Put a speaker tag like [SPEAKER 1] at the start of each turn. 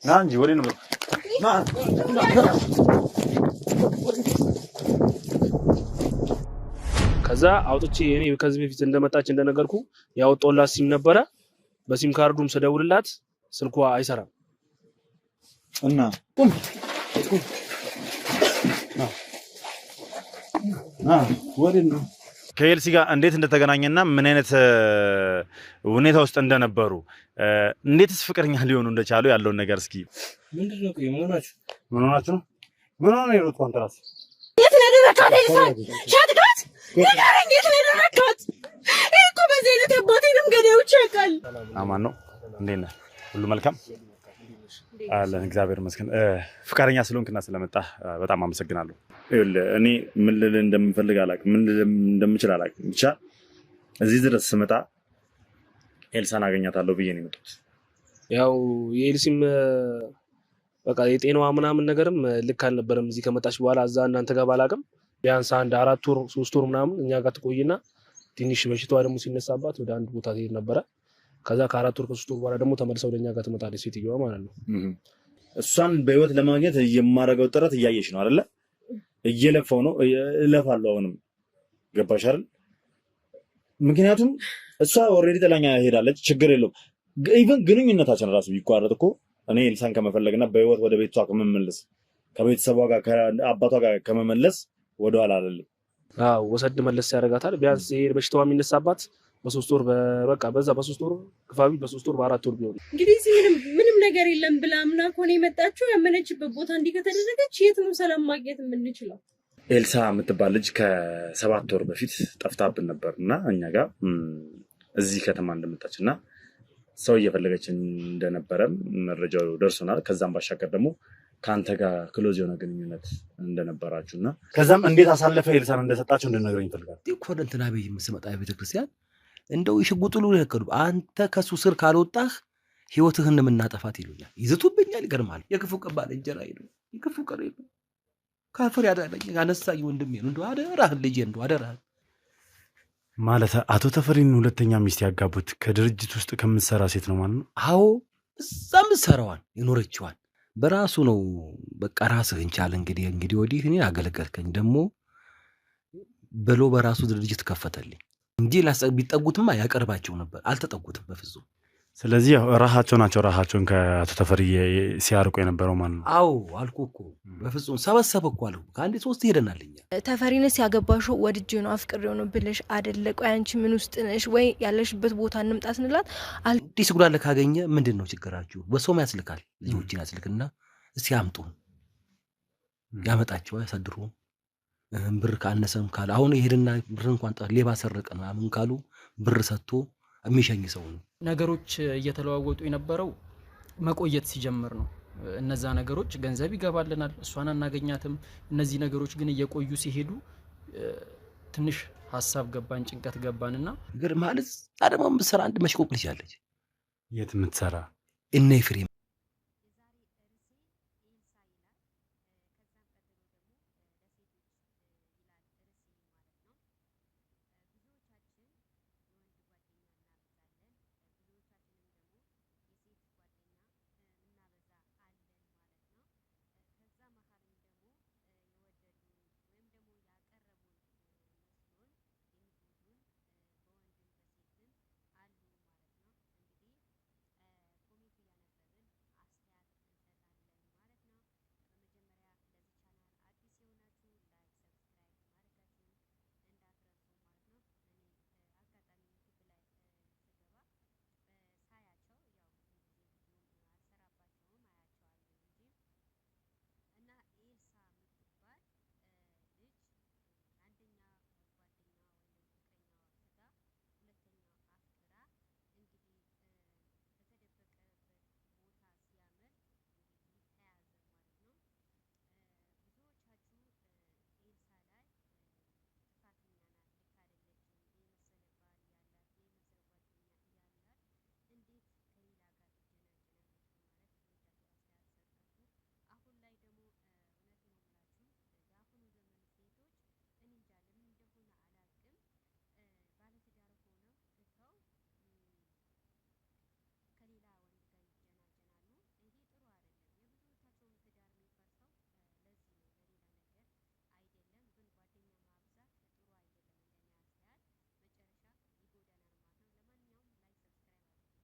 [SPEAKER 1] ና እንጂ ወዴት ነው? ና ከዛ አውጥቼ እኔ ከዚህ በፊት እንደመጣች እንደነገርኩ ያወጣውላት ሲም ነበረ። በሲም ካርዱም ስደውልላት ስልኳ አይሰራም እና ወዴት ነው? ከኤልሲ ጋር እንዴት እንደተገናኘና ምን አይነት ሁኔታ ውስጥ እንደነበሩ እንዴትስ ፍቅረኛ ሊሆኑ እንደቻሉ ያለውን ነገር እስኪ ምንድነው? ምን ሆናችሁ? ምን ሆነ ነው ኮንትራስ የት ነው ደረካት? ሻትጋት ንገረኝ፣ የት ነው ደረካት? እኮ በዚህ አይነት አባቴንም ገዳዮች ያውቃል። አማን ነው። እንዴት ነህ? ሁሉ መልካም አለን፣ እግዚአብሔር ይመስገን። ፍቅረኛ ስለሆንክና ስለመጣ በጣም አመሰግናለሁ። ይኸውልህ እኔ ምን ልል እንደምፈልግ አላውቅም፣ ምን ልል እንደምችል አላውቅም። ብቻ እዚህ ድረስ ስመጣ ኤልሳን አገኛታለሁ ብዬ ነው የመጣሁት። ያው የኤልሲም በቃ የጤናዋ ምናምን ነገርም ልክ አልነበረም። እዚህ ከመጣች በኋላ እዛ እናንተ ጋር ባላቅም ቢያንስ አንድ 4 ወር 3 ወር ምናምን እኛ ጋር ትቆይና ትንሽ በሽታዋ ደግሞ ሲነሳባት ወደ አንድ ቦታ ትሄድ ነበረ። ከዛ ከ4 ወር ከ3 ወር በኋላ ደግሞ ተመልሳ ወደኛ ጋር ትመጣለች ሴትዮዋ ማለት ነው። እሷን በህይወት ለማግኘት የማረገው ጥረት እያየሽ ነው አይደለ? እየለፋው ነው፣ እለፋለሁ አሁንም። ገባሽ አይደል? ምክንያቱም እሷ ኦሬዲ ጥላኛ ሄዳለች፣ ችግር የለውም። ኢቭን ግንኙነታችን ራሱ ቢቋረጥ እኮ እኔ ኤልሳን ከመፈለግና በህይወት ወደ ቤቷ ከመመለስ ከቤተሰቧ ጋር ከአባቷ ጋር ከመመለስ ወደኋላ አይደለም። አዎ ወሰድ መለስ ያደርጋታል። ቢያንስ ይሄ በሽታዋ የሚነሳባት በ3 ወር በቃ በዛ በ3 ወር ክፋቢ በ3 ወር በ4 ወር ቢሆን
[SPEAKER 2] እንግዲህ ምንም ነገር የለም ብላ ምና ኮኔ መጣችሁ ያመነችበት ቦታ እንዲከተደረገች የት ነው ሰላም ማግኘት የምንችለው?
[SPEAKER 1] ኤልሳ የምትባል ልጅ ከ7 ወር በፊት ጠፍታብን ነበርና እኛ ጋር እዚህ ከተማ እንደመጣችና ሰው እየፈለገች እንደነበረም መረጃው ደርሶናል። ከዛም ባሻገር ደግሞ ካንተ ጋር ክሎዝ የሆነ ግንኙነት እንደነበራችሁና ከዛም እንዴት አሳልፈ ኤልሳን እንደሰጣችሁ እንድነግረኝ ይፈልጋል።
[SPEAKER 3] ኮረንትና ቤት የምትመጣ ቤተክርስቲያን እንደው ይሽጉጥሉ ይከዱ አንተ ከሱ ስር ካልወጣህ ህይወትህን እንደምናጠፋት ይሉኛል፣ ይዝቱብኛል። ይገርማል። የክፉ ቀባል እንጀራ ይሉ የክፉ ቀር ይሉ ካፈር ያዳለኝ አነሳኝ ወንድሜ ነው። እንደው አደራህ ልጄ እንደው አደራህ
[SPEAKER 1] ማለት አቶ ተፈሪን ሁለተኛ ሚስት ያጋቡት ከድርጅት ውስጥ ከምትሰራ ሴት ነው ማለት ነው?
[SPEAKER 3] አዎ እዛም ሰራዋን የኖረችዋን በራሱ ነው። በቃ ራስህን ቻል። እንግዲህ ወዲህ እኔ አገለገልከኝ ደግሞ ብሎ በራሱ ድርጅት ከፈተልኝ እንጂ ቢጠጉትማ ያቀርባቸው ነበር። አልተጠጉትም በፍጹም።
[SPEAKER 1] ስለዚህ ያው ራሃቸው ናቸው ራሃቸውን ከአቶ ተፈሪ ሲያርቁ የነበረው ማለት ነው።
[SPEAKER 3] አዎ አልኩህ እኮ በፍጹም ሰበሰበ እኮ አልኩህ። ከአንዴ 3 ሄደናልኛ።
[SPEAKER 2] ተፈሪንስ ያገባሽው ወድጄ ነው አፍቅሬው ነው ብለሽ አይደለ? ቆይ አንቺ ምን ውስጥ ነሽ? ወይ ያለሽበት ቦታ እንምጣ ስንላት
[SPEAKER 3] አዲስ ጉዳለ ካገኘ ምንድነው ችግራችሁ? በሰውም ያስልካል። ልጆችን ያስልክና እስቲ አምጡ ያመጣቸው ያሳድሩ። ብር ካነሰም ካለ አሁን ይሄድና ብር እንኳን ሌባ ሰረቀ ምናምን ካሉ ብር ሰጥቶ የሚሸኝ ሰው ነው።
[SPEAKER 4] ነገሮች እየተለዋወጡ የነበረው መቆየት ሲጀምር ነው። እነዛ ነገሮች ገንዘብ ይገባልናል፣ እሷን አናገኛትም። እነዚህ ነገሮች ግን እየቆዩ ሲሄዱ ትንሽ ሐሳብ ገባን፣ ጭንቀት ገባንና
[SPEAKER 3] ማለት አደማ ምሰራ አንድ መሽቆቅ ልጅ አለች።
[SPEAKER 1] የት የምትሰራ
[SPEAKER 3] እነ ኤፍሬም